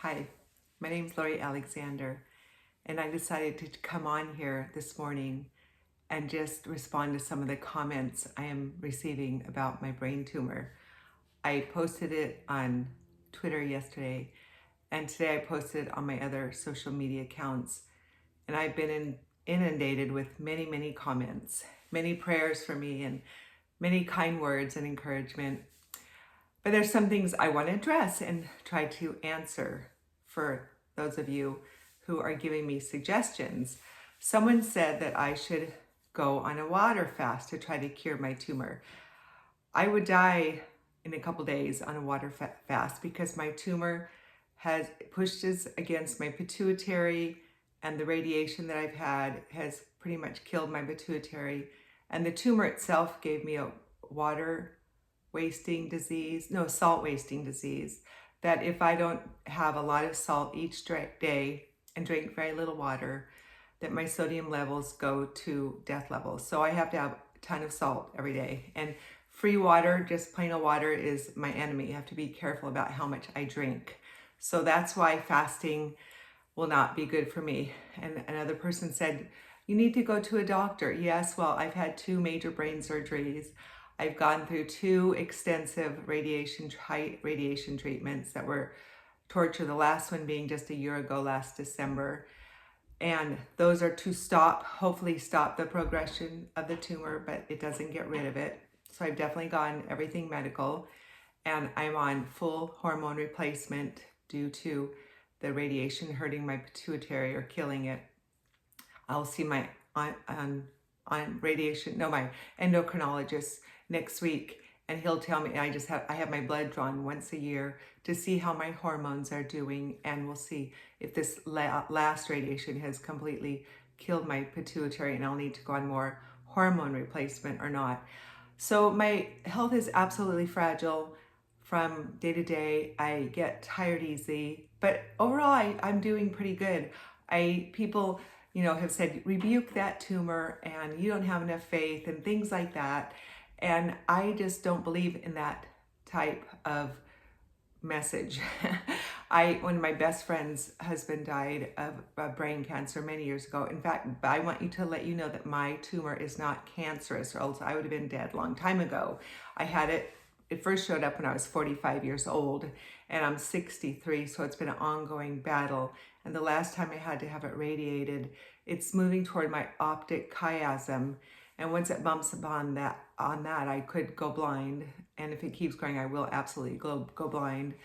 Hi, my name's Lori Alexander, and I decided to come on here this morning and just respond to some of the comments I am receiving about my brain tumor. I posted it on Twitter yesterday, and today I posted it on my other social media accounts, and I've been inundated with many comments, many prayers for me, and many kind words and encouragement. But there's some things I want to address and try to answer for those of you who are giving me suggestions. Someone said that I should go on a water fast to try to cure my tumor. I would die in a couple days on a water fast because my tumor has pushes against my pituitary, and the radiation that I've had has pretty much killed my pituitary. And the tumor itself gave me a salt wasting disease, that if I don't have a lot of salt each day and drink very little water, that my sodium levels go to death levels. So I have to have a ton of salt every day. And free water, just plain old water, is my enemy. You have to be careful about how much I drink. So that's why fasting will not be good for me. And another person said, you need to go to a doctor. Yes, well, I've had 2 major brain surgeries. I've gone through 2 extensive radiation treatments that were torture, the last one being just a year ago, last December. And those are to hopefully stop the progression of the tumor, but it doesn't get rid of it. So I've definitely gone everything medical, and I'm on full hormone replacement due to the radiation hurting my pituitary or killing it. I'll see my my endocrinologist next week, and he'll tell me. I have my blood drawn once a year to see how my hormones are doing, and we'll see if this last radiation has completely killed my pituitary and I'll need to go on more hormone replacement or not. So my health is absolutely fragile from day to day. I get tired easy, but overall I'm doing pretty good. People have said, rebuke that tumor and you don't have enough faith and things like that. And I just don't believe in that type of message. One of my best friend's husband died of brain cancer many years ago. In fact, I want to let you know that my tumor is not cancerous, or else I would have been dead a long time ago. It first showed up when I was 45 years old, and I'm 63, so it's been an ongoing battle. And the last time I had to have it radiated, it's moving toward my optic chiasm. And once it bumps upon that, I could go blind. And if it keeps going, I will absolutely go blind.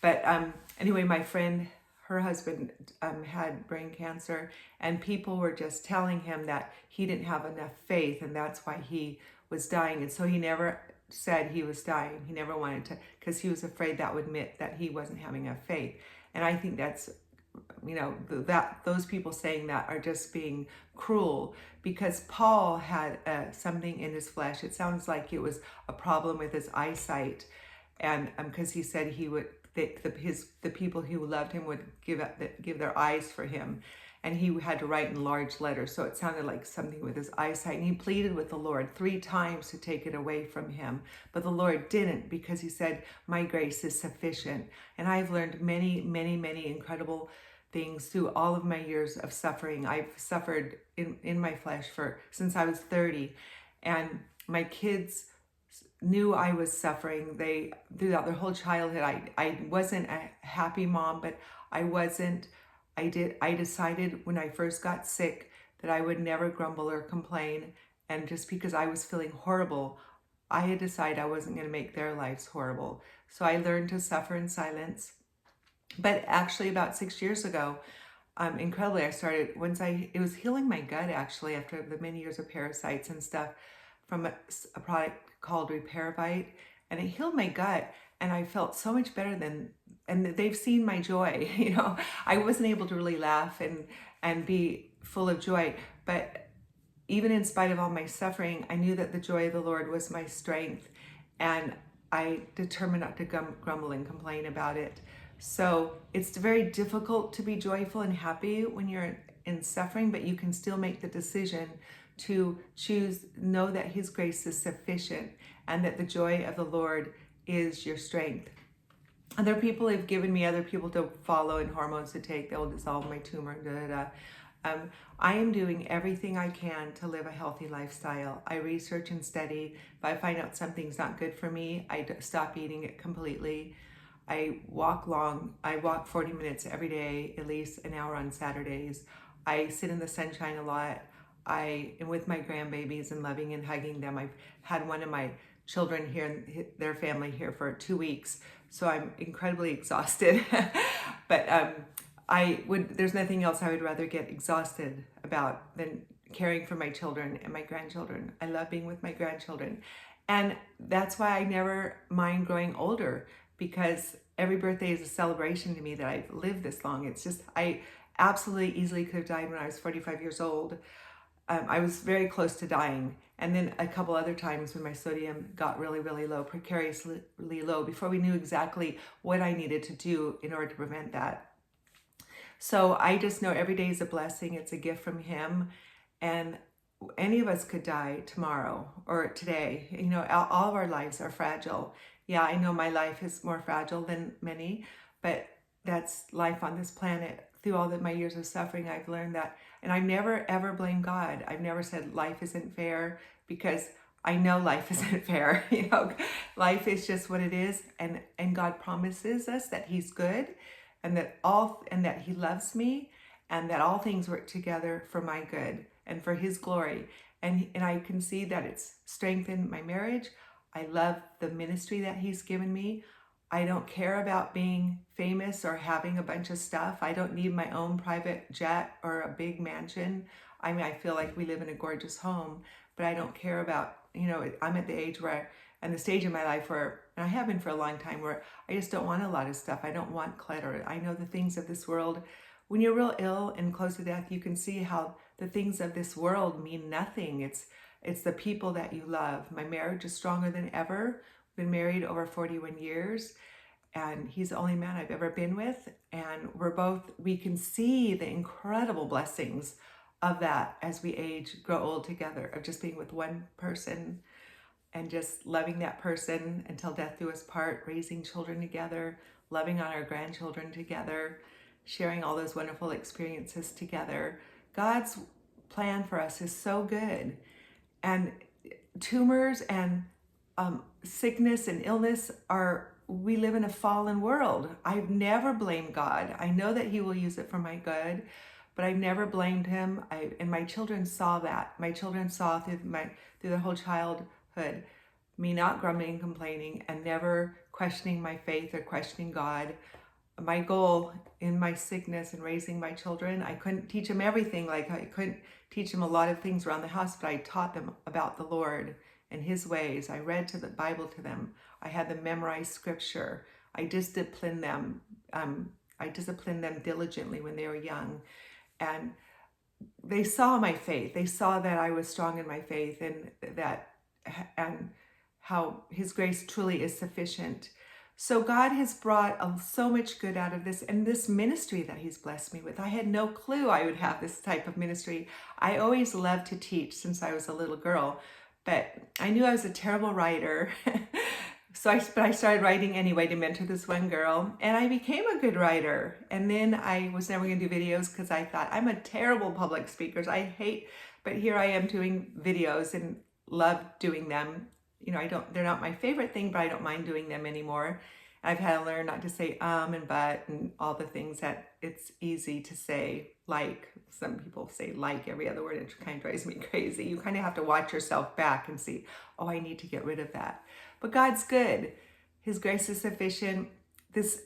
But anyway, my friend, her husband had brain cancer, and people were just telling him that he didn't have enough faith, and that's why he was dying. And so he never said he was dying. He never wanted to, because he was afraid that would admit that he wasn't having enough faith. And I think that's, that those people saying that are just being cruel, because Paul had something in his flesh. It sounds like it was a problem with his eyesight, and because he said he would, the people who loved him would give their eyes for him, and he had to write in large letters. So it sounded like something with his eyesight, and he pleaded with the Lord 3 times to take it away from him, but the Lord didn't, because he said, my grace is sufficient. And I've learned many incredible things through all of my years of suffering. I've suffered in my flesh since I was 30, and my kids knew I was suffering. Throughout their whole childhood, I wasn't a happy mom, but I decided when I first got sick that I would never grumble or complain. And just because I was feeling horrible, I had decided I wasn't going to make their lives horrible. So I learned to suffer in silence. But actually about 6 years ago, incredibly, it was healing my gut, actually, after the many years of parasites and stuff, from a product called Repairvite, and it healed my gut, and I felt so much better and they've seen my joy. I wasn't able to really laugh and be full of joy, but even in spite of all my suffering, I knew that the joy of the Lord was my strength, and I determined not to grumble and complain about it. So it's very difficult to be joyful and happy when you're in suffering, but you can still make the decision to know that His grace is sufficient, and that the joy of the Lord is your strength. Other people have given me other people to follow and hormones to take that will dissolve my tumor. Da, da, da. I am doing everything I can to live a healthy lifestyle. I research and study. If I find out something's not good for me, I stop eating it completely. I walk long. I walk 40 minutes every day, at least an hour on Saturdays. I sit in the sunshine a lot. I am with my grandbabies and loving and hugging them. I've had one of my children here and their family here for 2 weeks, so I'm incredibly exhausted. But there's nothing else I would rather get exhausted about than caring for my children and my grandchildren. I love being with my grandchildren. And that's why I never mind growing older, because every birthday is a celebration to me that I've lived this long. It's just, I absolutely easily could have died when I was 45 years old. I was very close to dying. And then a couple other times when my sodium got really, really low, precariously low, before we knew exactly what I needed to do in order to prevent that. So I just know every day is a blessing. It's a gift from him. And any of us could die tomorrow or today. You know, all of our lives are fragile. Yeah, I know my life is more fragile than many, but that's life on this planet. Through all my years of suffering, I've learned that. And I never, ever blame God. I've never said life isn't fair, because I know life isn't fair. You know, life is just what it is. And God promises us that he's good, and that he loves me, and that all things work together for my good and for his glory. And I can see that it's strengthened my marriage. I love the ministry that he's given me. I don't care about being famous or having a bunch of stuff. I don't need my own private jet or a big mansion. I mean, I feel like we live in a gorgeous home, but I don't care about, you know, I'm at the age where, and the stage in my life where, and I have been for a long time, where I just don't want a lot of stuff. I don't want clutter. I know the things of this world. When you're real ill and close to death, you can see how the things of this world mean nothing. It's the people that you love. My marriage is stronger than ever. We've been married over 41 years, and he's the only man I've ever been with. And we can see the incredible blessings of that as we age, grow old together, of just being with one person and just loving that person until death do us part, raising children together, loving on our grandchildren together, sharing all those wonderful experiences together. God's plan for us is so good. And tumors and sickness and illness we live in a fallen world. I've never blamed God. I know that he will use it for my good, but I've never blamed him. And my children saw that. My children saw through their whole childhood me not grumbling and complaining and never questioning my faith or questioning God. My goal in my sickness and raising my children, I couldn't teach them everything. Like, I couldn't teach them a lot of things around the house, but I taught them about the Lord and his ways. I read the Bible to them. I had them memorize scripture. I disciplined them. I disciplined them diligently when they were young. And they saw my faith. They saw that I was strong in my faith, and how his grace truly is sufficient. So God has brought so much good out of this, and this ministry that he's blessed me with. I had no clue I would have this type of ministry. I always loved to teach since I was a little girl, but I knew I was a terrible writer. But I started writing anyway to mentor this one girl, and I became a good writer. And then I was never going to do videos because I thought, I'm a terrible public speaker. But here I am doing videos and love doing them. You know, they're not my favorite thing, but I don't mind doing them anymore. I've had to learn not to say and but and all the things that it's easy to say, like some people say like every other word. It kind of drives me crazy. You kind of have to watch yourself back and see, oh, I need to get rid of that. But God's good. His grace is sufficient. This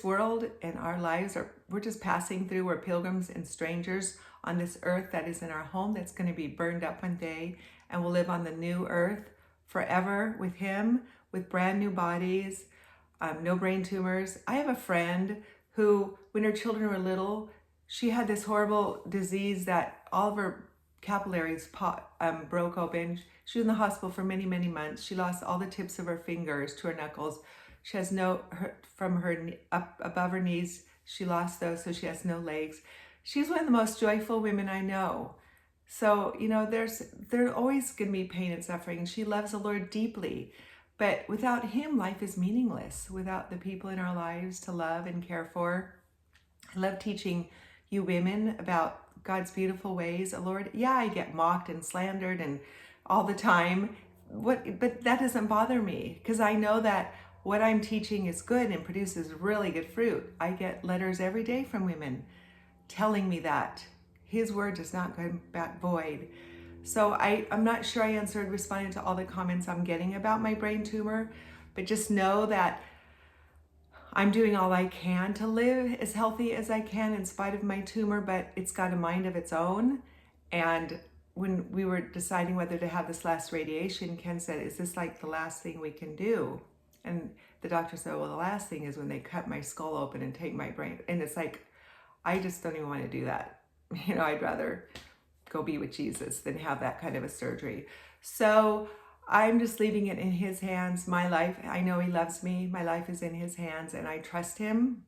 world and our lives we're just passing through. We're pilgrims and strangers on this earth that is in our home, that's going to be burned up one day, and we'll live on the new earth forever with him, with brand new bodies, no brain tumors. I have a friend who, when her children were little, she had this horrible disease that all of her capillaries broke open. She was in the hospital for many, many months. She lost all the tips of her fingers to her knuckles. She has from her up above her knees, she lost those, so she has no legs. She's one of the most joyful women I know. So, you know, there's always going to be pain and suffering. She loves the Lord deeply, But without him, life is meaningless. Without the people in our lives to love and care for. I love teaching you women about God's beautiful ways. Lord, yeah, I get mocked and slandered and all the time. But that doesn't bother me because I know that what I'm teaching is good and produces really good fruit. I get letters every day from women telling me that his word does not go back void. So I'm not sure I responded to all the comments I'm getting about my brain tumor, but just know that I'm doing all I can to live as healthy as I can in spite of my tumor, but it's got a mind of its own. And when we were deciding whether to have this last radiation, Ken said, "Is this like the last thing we can do?" And the doctor said, "Well, the last thing is when they cut my skull open and take my brain." And it's like, I just don't even want to do that. I'd rather go be with Jesus than have that kind of a surgery. So I'm just leaving it in his hands. My life, I know he loves me. My life is in his hands and I trust him.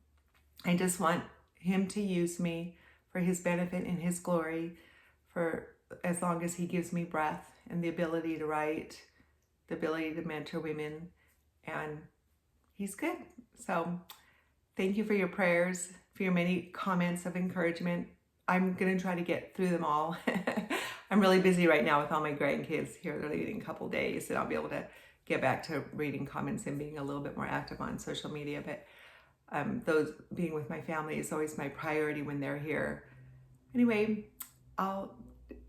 I just want him to use me for his benefit and his glory for as long as he gives me breath and the ability to write, the ability to mentor women, and he's good. So thank you for your prayers, for your many comments of encouragement. I'm going to try to get through them all. I'm really busy right now with all my grandkids here. They're leaving in a couple days, and I'll be able to get back to reading comments and being a little bit more active on social media. But those being with my family is always my priority when they're here. Anyway, I'll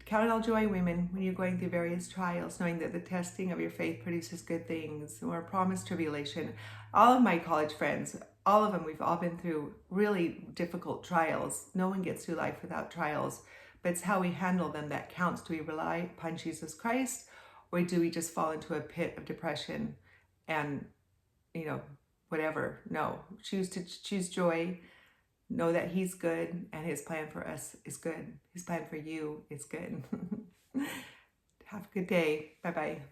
count it all joy, women, when you're going through various trials, knowing that the testing of your faith produces good things, or promised tribulation. All of my college friends, all of them, we've all been through really difficult trials. No one gets through life without trials, but it's how we handle them that counts. Do we rely upon Jesus Christ, or do we just fall into a pit of depression and, whatever? No, choose joy. Know that he's good and his plan for us is good. His plan for you is good. Have a good day. Bye-bye.